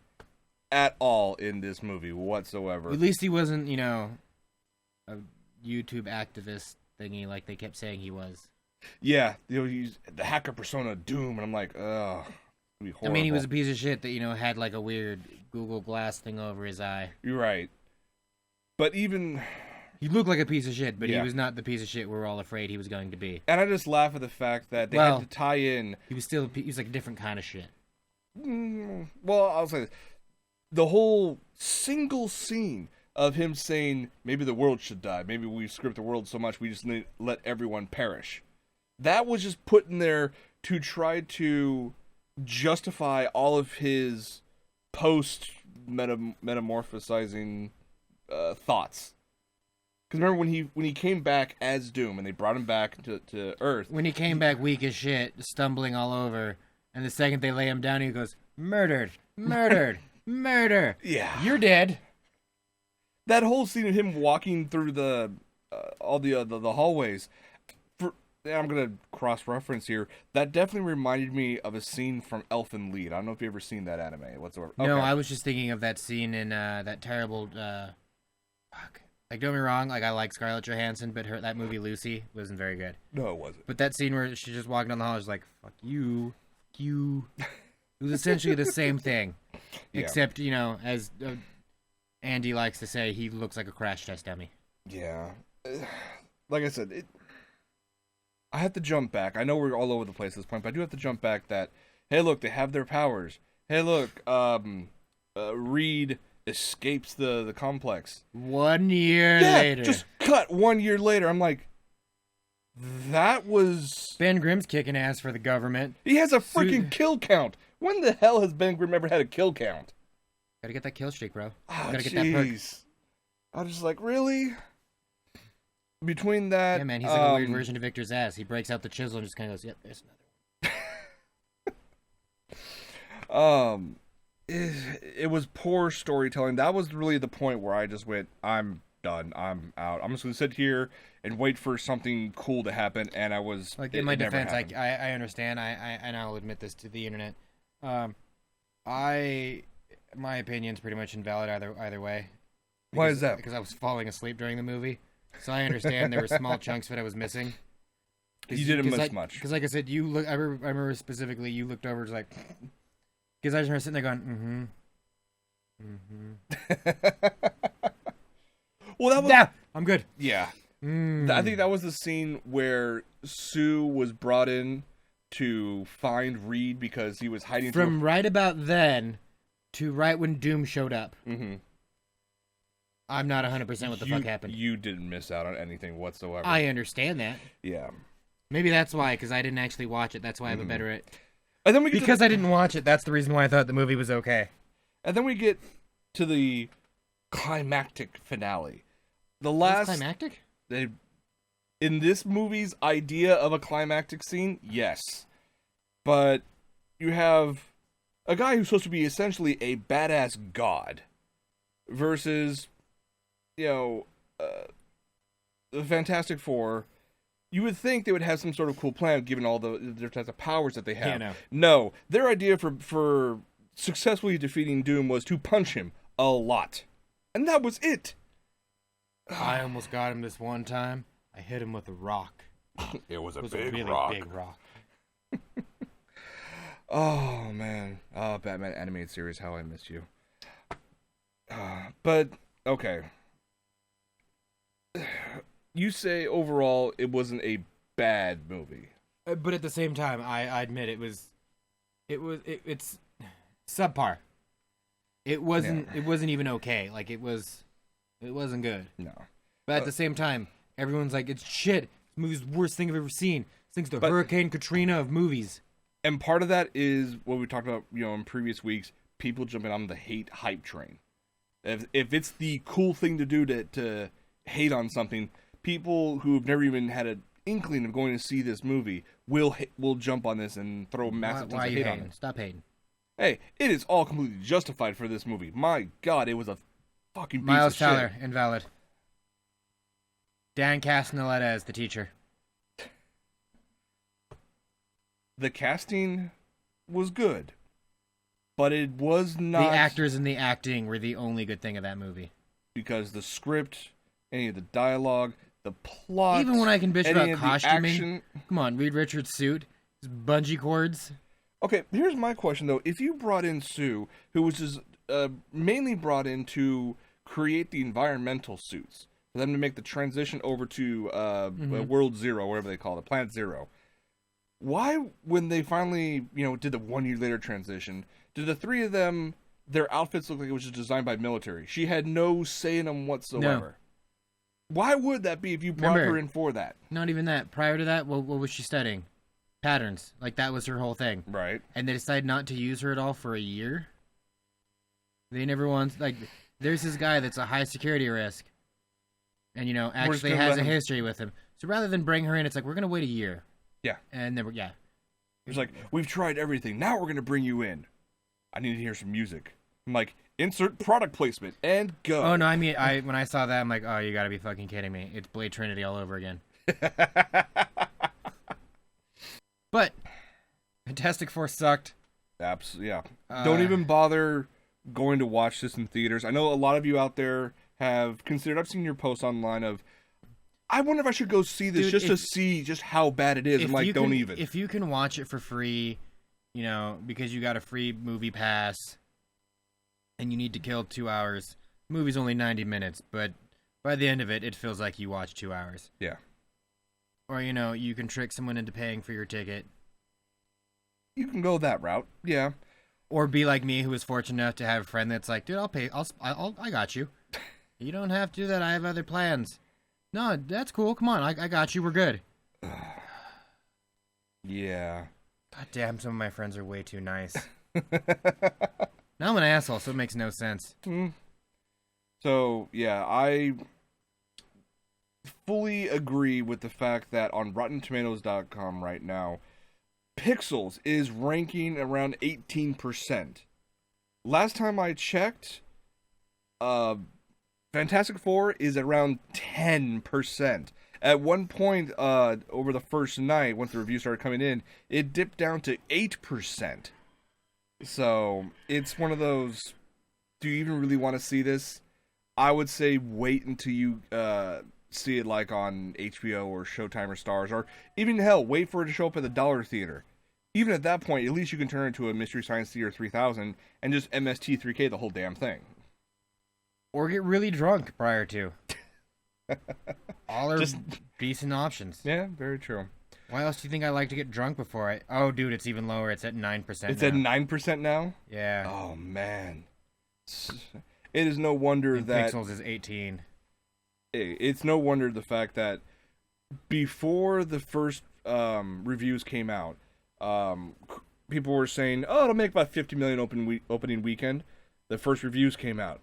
[SPEAKER 1] at all in this movie whatsoever.
[SPEAKER 2] At least he wasn't, a YouTube activist thingy like they kept saying he was.
[SPEAKER 1] Yeah, he's the hacker persona Doom, and I'm like, ugh.
[SPEAKER 2] I mean, he was a piece of shit that, had like a weird Google Glass thing over his eye.
[SPEAKER 1] You're right. But even...
[SPEAKER 2] He looked like a piece of shit, but he was not the piece of shit we were all afraid he was going to be.
[SPEAKER 1] And I just laugh at the fact that they had to tie in...
[SPEAKER 2] He was like a different kind of shit.
[SPEAKER 1] Well, I'll say this. The whole single scene of him saying, maybe the world should die. Maybe we script the world so much we just need to let everyone perish. That was just put in there to try to justify all of his post-metamorphosizing thoughts. Because remember when he came back as Doom and they brought him back to Earth.
[SPEAKER 2] When he came back weak as shit, stumbling all over, and the second they lay him down, he goes, murdered, murdered, murder.
[SPEAKER 1] Yeah.
[SPEAKER 2] You're dead.
[SPEAKER 1] That whole scene of him walking through all the hallways. I'm going to cross-reference here. That definitely reminded me of a scene from Elfen Lied. I don't know if you've ever seen that anime whatsoever.
[SPEAKER 2] No, I was just thinking of that scene in that terrible... fuck. Like, don't get me wrong, like, I like Scarlett Johansson, but that movie, Lucy, wasn't very good.
[SPEAKER 1] No, it wasn't.
[SPEAKER 2] But that scene where she's just walking down the hall, is like, fuck you, you. It was essentially the same thing. Yeah. Except, as Andy likes to say, he looks like a crash test dummy.
[SPEAKER 1] Yeah. Like I said, I have to jump back. I know we're all over the place at this point, but I do have to jump back that, hey, look, they have their powers. Hey, look, Reed escapes the complex.
[SPEAKER 2] 1 year later.
[SPEAKER 1] Just cut 1 year later. I'm like, that was...
[SPEAKER 2] Ben Grimm's kicking ass for the government.
[SPEAKER 1] He has a freaking kill count. When the hell has Ben Grimm ever had a kill count?
[SPEAKER 2] Gotta get that kill streak, bro.
[SPEAKER 1] Gotta get that perk. I was just like, really? Between that...
[SPEAKER 2] Yeah, man, he's like a weird version of Victor's ass. He breaks out the chisel and just kind of goes, yep, there's another one.
[SPEAKER 1] It was poor storytelling. That was really the point where I just went, I'm done. I'm out. I'm just going to sit here and wait for something cool to happen, and I was...
[SPEAKER 2] Like, in my defense, I understand. And I'll admit this to the internet. My opinion's pretty much invalid either way.
[SPEAKER 1] Why is that?
[SPEAKER 2] Because I was falling asleep during the movie. So I understand there were small chunks that I was missing.
[SPEAKER 1] You didn't miss much.
[SPEAKER 2] Because like I said, I remember specifically you looked over, just like... Because I just remember sitting there going, Well, that was... Yeah, I'm good.
[SPEAKER 1] Yeah. I think that was the scene where Sue was brought in to find Reed because he was hiding...
[SPEAKER 2] From right about then to right when Doom showed up.
[SPEAKER 1] Mm-hmm.
[SPEAKER 2] I'm not 100% what the fuck happened.
[SPEAKER 1] You didn't miss out on anything whatsoever.
[SPEAKER 2] I understand that.
[SPEAKER 1] Yeah.
[SPEAKER 2] Maybe that's why, because I didn't actually watch it. That's why I have a better...
[SPEAKER 1] And then I
[SPEAKER 2] didn't watch it, that's the reason why I thought the movie was okay.
[SPEAKER 1] And then we get to the climactic finale. The last...
[SPEAKER 2] Climactic?
[SPEAKER 1] In this movie's idea of a climactic scene, yes. But you have a guy who's supposed to be essentially a badass god versus, the Fantastic Four. You would think they would have some sort of cool plan given all the different types of powers that they have.
[SPEAKER 2] Yeah,
[SPEAKER 1] no, their idea for successfully defeating Doom was to punch him a lot. And that was it.
[SPEAKER 2] I almost got him this one time. I hit him with a rock.
[SPEAKER 1] It was a
[SPEAKER 2] really
[SPEAKER 1] rock.
[SPEAKER 2] Big rock.
[SPEAKER 1] Oh, man. Batman animated series, how I miss you. But, okay. You say overall it wasn't a bad movie.
[SPEAKER 2] But at the same time, I admit it's subpar. It wasn't even okay. Like it wasn't good.
[SPEAKER 1] No.
[SPEAKER 2] But at the same time, everyone's like, it's shit. This movie's the worst thing I've ever seen. This thing's the Hurricane Katrina of movies.
[SPEAKER 1] And part of that is what we talked about, in previous weeks, people jumping on the hate hype train. If it's the cool thing to do to hate on something, people who've never even had an inkling of going to see this movie will jump on this and throw massive tons of hate on it.
[SPEAKER 2] Stop hating.
[SPEAKER 1] Hey, it is all completely justified for this movie. My God, it was a fucking piece
[SPEAKER 2] Miles
[SPEAKER 1] of
[SPEAKER 2] Teller,
[SPEAKER 1] shit.
[SPEAKER 2] invalid. Dan Castellaneta as the teacher.
[SPEAKER 1] The casting was good, but it was not...
[SPEAKER 2] The actors and the acting were the only good thing of that movie.
[SPEAKER 1] Because the script, any of the dialogue, the plot...
[SPEAKER 2] Even when I can bitch about costuming...
[SPEAKER 1] Action...
[SPEAKER 2] Come on, Reed Richards' suit, his bungee cords...
[SPEAKER 1] Okay, here's my question, though. If you brought in Sue, who was just mainly brought in to create the environmental suits, for them to make the transition over to World Zero, whatever they call it, Planet Zero, why, when they finally, did the 1 year later transition, did the three of them, their outfits look like it was just designed by military? She had no say in them whatsoever. No. Why would that be if you brought her in for that?
[SPEAKER 2] Not even that. Prior to that, what was she studying? Patterns. Like, that was her whole thing.
[SPEAKER 1] Right.
[SPEAKER 2] And they decided not to use her at all for a year. They never once, like, there's this guy that's a high security risk. And, actually has a history with him. So rather than bring her in, it's like, we're going to wait a year.
[SPEAKER 1] Yeah.
[SPEAKER 2] And then
[SPEAKER 1] It's like, we've tried everything. Now we're going to bring you in. I need to hear some music. I'm like, insert product placement and go.
[SPEAKER 2] Oh, no, I mean, when I saw that, I'm like, oh, you got to be fucking kidding me. It's Blade Trinity all over again. But Fantastic Four sucked.
[SPEAKER 1] Absolutely, yeah. Don't even bother going to watch this in theaters. I know a lot of you out there have considered. I've seen your posts online of, I wonder if I should go see this to see just how bad it is. I'm like, don't even.
[SPEAKER 2] If you can watch it for free, because you got a free movie pass, and you need to kill 2 hours. The movie's only 90 minutes, but by the end of it, it feels like you watched 2 hours.
[SPEAKER 1] Yeah.
[SPEAKER 2] Or, you can trick someone into paying for your ticket.
[SPEAKER 1] You can go that route, yeah.
[SPEAKER 2] Or be like me, who was fortunate enough to have a friend that's like, dude, I'll pay. I got you. You don't have to do that. I have other plans. No, that's cool. Come on, I got you. We're good.
[SPEAKER 1] Yeah.
[SPEAKER 2] God damn, some of my friends are way too nice. Now I'm an asshole, so it makes no sense.
[SPEAKER 1] So, yeah, I fully agree with the fact that on RottenTomatoes.com right now, Pixels is ranking around 18%. Last time I checked, Fantastic Four is around 10%. At one point, over the first night, once the reviews started coming in, it dipped down to 8%. So, it's one of those, do you even really want to see this? I would say wait until you see it like on HBO or Showtime or Stars, or even hell, wait for it to show up at the Dollar Theater. Even at that point, at least you can turn it into a Mystery Science Theater 3000 and just MST3K the whole damn thing.
[SPEAKER 2] Or get really drunk prior to. All are just decent options.
[SPEAKER 1] Yeah, very true.
[SPEAKER 2] Why else do you think I like to get drunk before I... Oh, dude, it's even lower. It's at 9%
[SPEAKER 1] It's at 9% now?
[SPEAKER 2] Yeah.
[SPEAKER 1] Oh, man. It is no wonder that...
[SPEAKER 2] Pixels is 18.
[SPEAKER 1] It's no wonder the fact that before the first reviews came out, people were saying, oh, it'll make about 50 million opening weekend. The first reviews came out.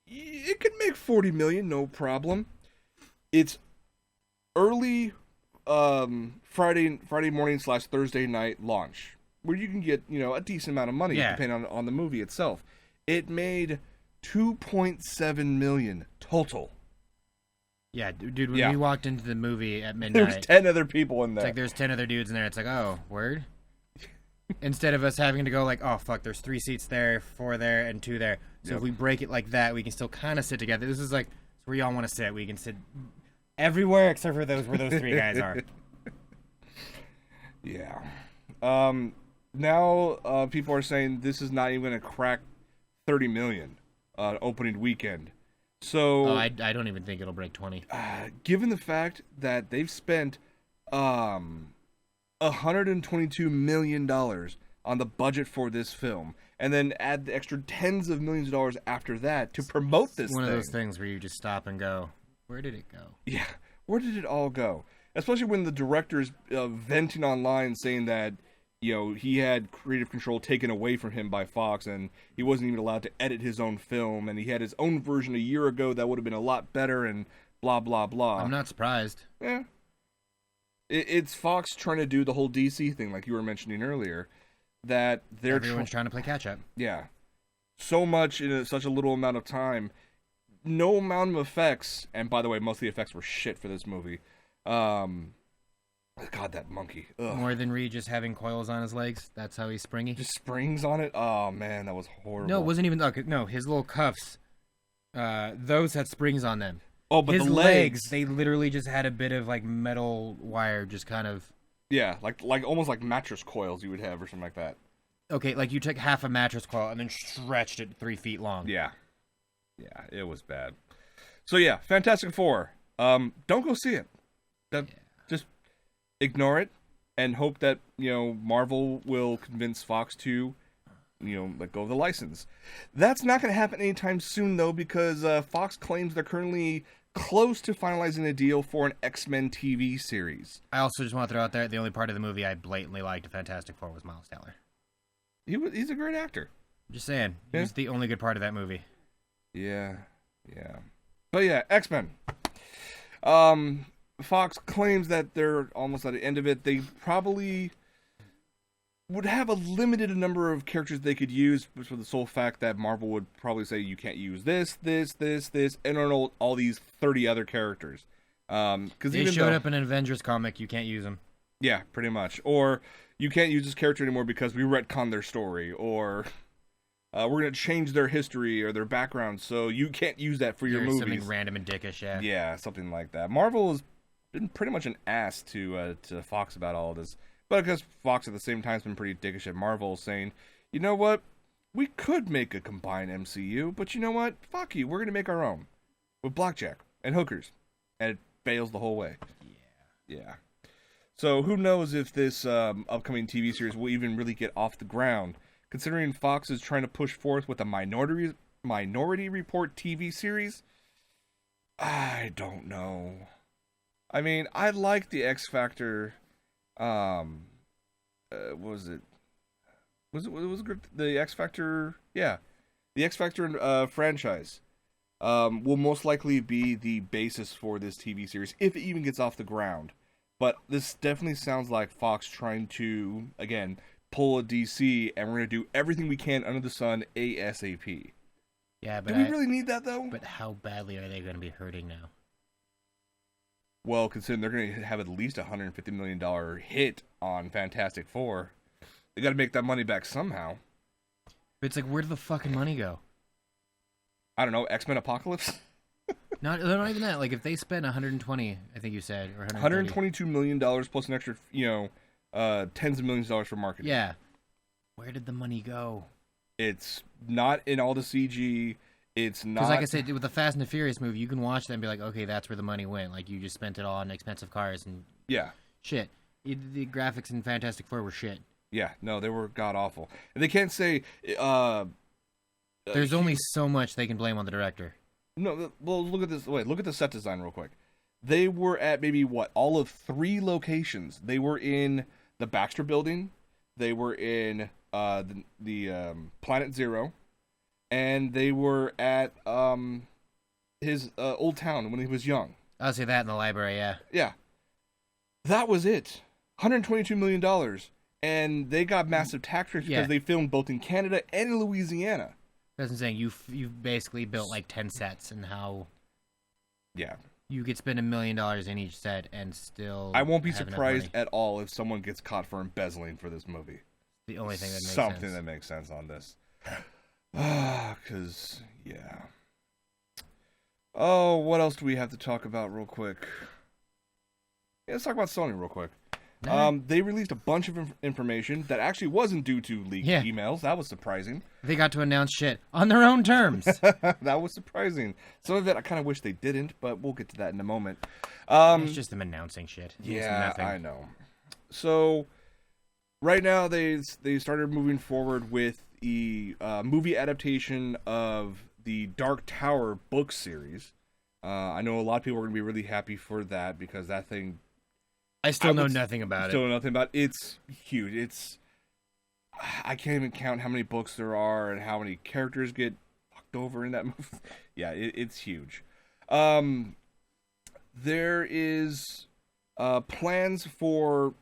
[SPEAKER 1] It could make 40 million, no problem. It's early Friday morning / Thursday night launch, where you can get, a decent amount of money depending on the movie itself. It made 2.7 million total.
[SPEAKER 2] Yeah, dude, when we walked into the movie at midnight...
[SPEAKER 1] There's 10 other people in there.
[SPEAKER 2] It's like there's 10 other dudes in there. It's like, oh, word? Instead of us having to go like, oh, fuck, there's 3 seats there, 4 there, and 2 there. So if we break it like that, we can still kind of sit together. This is like where y'all want to sit. We can sit everywhere except for those where those 3 guys are.
[SPEAKER 1] Yeah. Now people are saying this is not even going to crack 30 million opening weekend. So
[SPEAKER 2] I don't even think it'll break 20.
[SPEAKER 1] Given the fact that they've spent $122 million on the budget for this film, and then add the extra tens of millions of dollars after that to promote this thing.
[SPEAKER 2] One of those things where you just stop and go, where did it go?
[SPEAKER 1] Yeah, where did it all go? Especially when the director's venting online saying that, he had creative control taken away from him by Fox, and he wasn't even allowed to edit his own film, and he had his own version a year ago that would have been a lot better, and blah blah blah.
[SPEAKER 2] I'm not surprised.
[SPEAKER 1] Yeah. It's Fox trying to do the whole DC thing, like you were mentioning earlier, that
[SPEAKER 2] everyone's trying to play catch up.
[SPEAKER 1] Yeah. So much in such a little amount of time. No amount of effects, and by the way, most of the effects were shit for this movie. God, that monkey. Ugh.
[SPEAKER 2] More than Reed just having coils on his legs. That's how he's springy.
[SPEAKER 1] Just springs on it. Oh man, that was horrible.
[SPEAKER 2] No, it wasn't even. No, his little cuffs. Those had springs on them.
[SPEAKER 1] Oh, but
[SPEAKER 2] his
[SPEAKER 1] the legs,
[SPEAKER 2] they literally just had a bit of like metal wire, just kind of.
[SPEAKER 1] Yeah, like almost like mattress coils you would have or something like that.
[SPEAKER 2] Okay, like you took half a mattress coil and then stretched it 3 feet long.
[SPEAKER 1] Yeah, it was bad. So yeah, Fantastic Four. Don't go see it. Just ignore it and hope that Marvel will convince Fox to let go of the license. That's not going to happen anytime soon though, because Fox claims they're currently close to finalizing a deal for an X-Men TV series.
[SPEAKER 2] I also just want to throw out there the only part of the movie I blatantly liked of Fantastic Four was Miles Teller.
[SPEAKER 1] He's a great actor.
[SPEAKER 2] Just saying, he was the only good part of that movie.
[SPEAKER 1] Yeah. But yeah, X-Men. Fox claims that they're almost at the end of it. They probably would have a limited number of characters they could use, for the sole fact that Marvel would probably say you can't use this, and all these 30 other characters. Because
[SPEAKER 2] they showed up in an Avengers comic, you can't use them.
[SPEAKER 1] Yeah, pretty much. Or you can't use this character anymore because we retconned their story, or we're going to change their history or their background, so you can't use that for your movies.
[SPEAKER 2] Something random and dickish, yeah.
[SPEAKER 1] Yeah, something like that. Marvel has been pretty much an ass to Fox about all of this. But because Fox at the same time has been pretty dickish at Marvel, saying, you know what, we could make a combined MCU, but you know what, fuck you, we're going to make our own. With blackjack and hookers. And it fails the whole way. Yeah. So who knows if this upcoming TV series will even really get off the ground, considering Fox is trying to push forth with a Minority Report TV series? I don't know. I mean, I like the X Factor. What was it? Was it the X Factor? Yeah, the X Factor franchise will most likely be the basis for this TV series if it even gets off the ground. But this definitely sounds like Fox trying to again pull a DC, and we're gonna do everything we can under the sun ASAP.
[SPEAKER 2] Yeah, but
[SPEAKER 1] do we really need that though?
[SPEAKER 2] But how badly are they going to be hurting now?
[SPEAKER 1] Well, considering they're going to have at least $150 million hit on Fantastic Four, they got to make that money back somehow.
[SPEAKER 2] But it's like, where did the fucking money go?
[SPEAKER 1] I don't know, X-Men Apocalypse?
[SPEAKER 2] Not even that. Like, if they spend 120, I think you said, or
[SPEAKER 1] $122 million plus an extra, tens of millions of dollars for marketing.
[SPEAKER 2] Yeah. Where did the money go?
[SPEAKER 1] It's not in all the CG. It's not...
[SPEAKER 2] Because like I said, with the Fast and the Furious movie, you can watch that and be like, okay, that's where the money went. Like, you just spent it all on expensive cars and...
[SPEAKER 1] Yeah.
[SPEAKER 2] Shit. The graphics in Fantastic Four were shit.
[SPEAKER 1] Yeah, no, they were god-awful. And they can't say...
[SPEAKER 2] There's only so much they can blame on the director.
[SPEAKER 1] No, well, look at this. Wait, look at the set design real quick. They were at maybe, all of 3 locations. They were in the Baxter Building. They were in the Planet Zero. And they were at his old town when he was young.
[SPEAKER 2] I'll say that in the library, yeah.
[SPEAKER 1] Yeah. That was it. $122 million. And they got massive tax breaks because they filmed both in Canada and in Louisiana.
[SPEAKER 2] That's what I'm saying. You've basically built like 10 sets, and how you could spend $1 million in each set and still...
[SPEAKER 1] I won't be surprised at all if someone gets caught for embezzling for this movie.
[SPEAKER 2] The only thing that makes
[SPEAKER 1] Something
[SPEAKER 2] sense.
[SPEAKER 1] that makes sense on this. Because, yeah. Oh, what else do we have to talk about real quick? Yeah, let's talk about Sony real quick. They released a bunch of information that actually wasn't due to leaked emails. That was surprising.
[SPEAKER 2] They got to announce shit on their own terms.
[SPEAKER 1] That was surprising. Some of it I kind of wish they didn't, but we'll get to that in a moment.
[SPEAKER 2] It's just them announcing shit.
[SPEAKER 1] Yeah, I know. So, right now they started moving forward with the movie adaptation of the Dark Tower book series. I know a lot of people are going to be really happy for that because that thing...
[SPEAKER 2] I still know nothing about it.
[SPEAKER 1] Still know nothing about it. It's huge. I can't even count how many books there are and how many characters get fucked over in that movie. Yeah, it's huge. there is plans for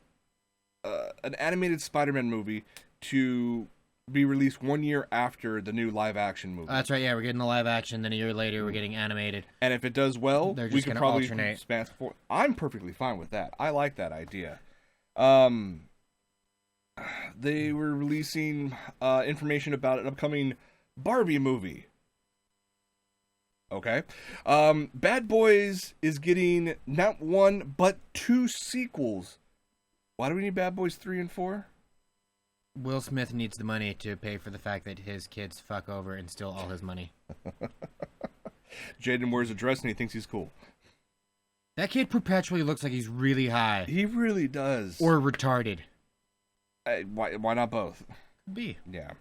[SPEAKER 1] an animated Spider-Man movie to be released 1 year after the new live-action movie.
[SPEAKER 2] That's right. Yeah, we're getting the live action. Then a year later, we're getting animated.
[SPEAKER 1] And if it does well, we can probably
[SPEAKER 2] alternate.
[SPEAKER 1] span for. I'm perfectly fine with that. I like that idea. They were releasing information about an upcoming Barbie movie. Okay. Bad Boys is getting not 1 but 2 sequels. Why do we need Bad Boys 3 and 4?
[SPEAKER 2] Will Smith needs the money to pay for the fact that his kids fuck over and steal all his money.
[SPEAKER 1] Jaden wears a dress and he thinks he's cool.
[SPEAKER 2] That kid perpetually looks like he's really high.
[SPEAKER 1] He really does.
[SPEAKER 2] Or retarded.
[SPEAKER 1] Why not both?
[SPEAKER 2] Could be.
[SPEAKER 1] Yeah.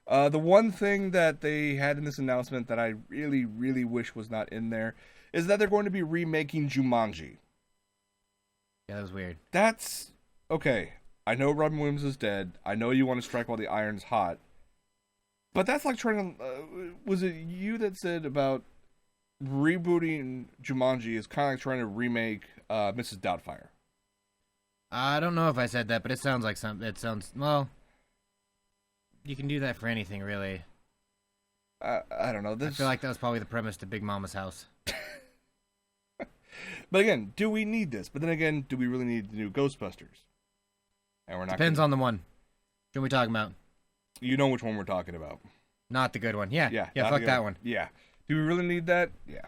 [SPEAKER 1] The one thing that they had in this announcement that I really, really wish was not in there is that they're going to be remaking Jumanji.
[SPEAKER 2] Yeah, that was weird.
[SPEAKER 1] That's... Okay, I know Robin Williams is dead. I know you want to strike while the iron's hot. But that's like trying to... was it you that said about rebooting Jumanji is kind of like trying to remake Mrs. Doubtfire?
[SPEAKER 2] I don't know if I said that, but it sounds like something. It sounds... Well, you can do that for anything, really.
[SPEAKER 1] I don't know.
[SPEAKER 2] I feel like that was probably the premise to Big Mama's House.
[SPEAKER 1] But again, do we need this? But then again, do we really need the new Ghostbusters? And we're not.
[SPEAKER 2] Depends on the one. What are we talking about?
[SPEAKER 1] You know which one we're talking about.
[SPEAKER 2] Not the good one. Yeah.
[SPEAKER 1] Yeah.
[SPEAKER 2] Fuck that one.
[SPEAKER 1] Yeah. Do we really need that? Yeah.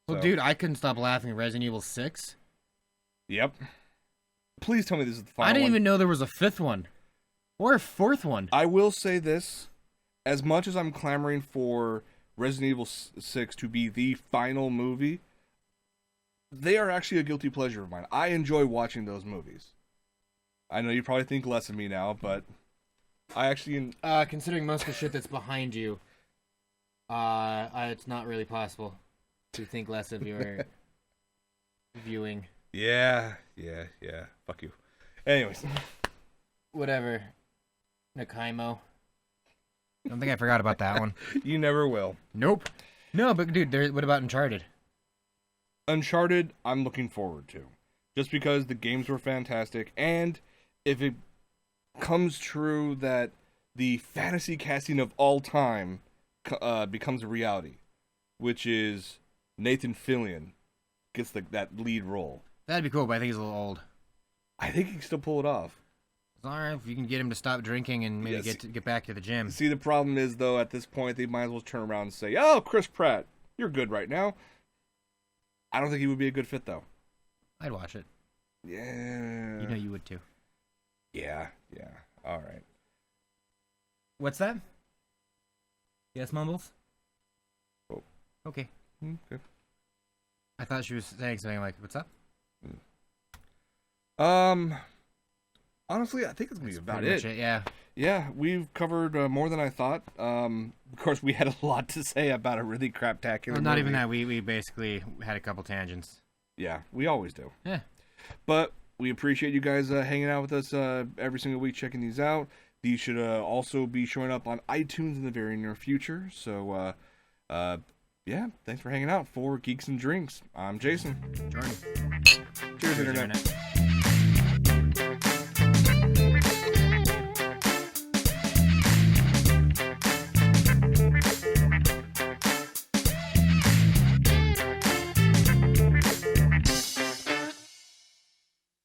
[SPEAKER 2] Well, dude, I couldn't stop laughing at Resident Evil 6.
[SPEAKER 1] Yep. Please tell me this is the final
[SPEAKER 2] I didn't
[SPEAKER 1] one.
[SPEAKER 2] even know there was a 5th one. Or a 4th one.
[SPEAKER 1] I will say this. As much as I'm clamoring for Resident Evil 6 to be the final movie, they are actually a guilty pleasure of mine. I enjoy watching those movies. I know you probably think less of me now, but I actually...
[SPEAKER 2] Considering most of the shit that's behind you, it's not really possible to think less of your viewing.
[SPEAKER 1] Yeah. Fuck you. Anyways.
[SPEAKER 2] Whatever. Nakaimo. I don't think I forgot about that one.
[SPEAKER 1] You never will.
[SPEAKER 2] Nope. No, but dude, what about Uncharted?
[SPEAKER 1] Uncharted, I'm looking forward to. Just because the games were fantastic, and if it comes true that the fantasy casting of all time becomes a reality, which is Nathan Fillion gets that lead role.
[SPEAKER 2] That'd be cool, but I think he's a little old.
[SPEAKER 1] I think he can still pull it off.
[SPEAKER 2] It's alright if you can get him to stop drinking and maybe get back to the gym.
[SPEAKER 1] See, the problem is, though, at this point, they might as well turn around and say, "Oh, Chris Pratt, you're good right now." I don't think he would be a good fit, though.
[SPEAKER 2] I'd watch it.
[SPEAKER 1] Yeah.
[SPEAKER 2] You know you would, too.
[SPEAKER 1] Yeah. All right.
[SPEAKER 2] What's that? Yes, Mumbles?
[SPEAKER 1] Oh.
[SPEAKER 2] Okay.
[SPEAKER 1] Okay.
[SPEAKER 2] I thought she was saying something like, what's up?
[SPEAKER 1] Honestly, I think it's going to be about
[SPEAKER 2] it.
[SPEAKER 1] Yeah. Yeah, we've covered more than I thought. Of course, we had a lot to say about a really craptacular movie.
[SPEAKER 2] Not even that. We basically had a couple tangents.
[SPEAKER 1] Yeah, we always do.
[SPEAKER 2] Yeah.
[SPEAKER 1] But we appreciate you guys hanging out with us every single week, checking these out. These should also be showing up on iTunes in the very near future. So, yeah, thanks for hanging out. For Geeks and Drinks, I'm Jason.
[SPEAKER 2] Jordan.
[SPEAKER 1] Cheers, Internet.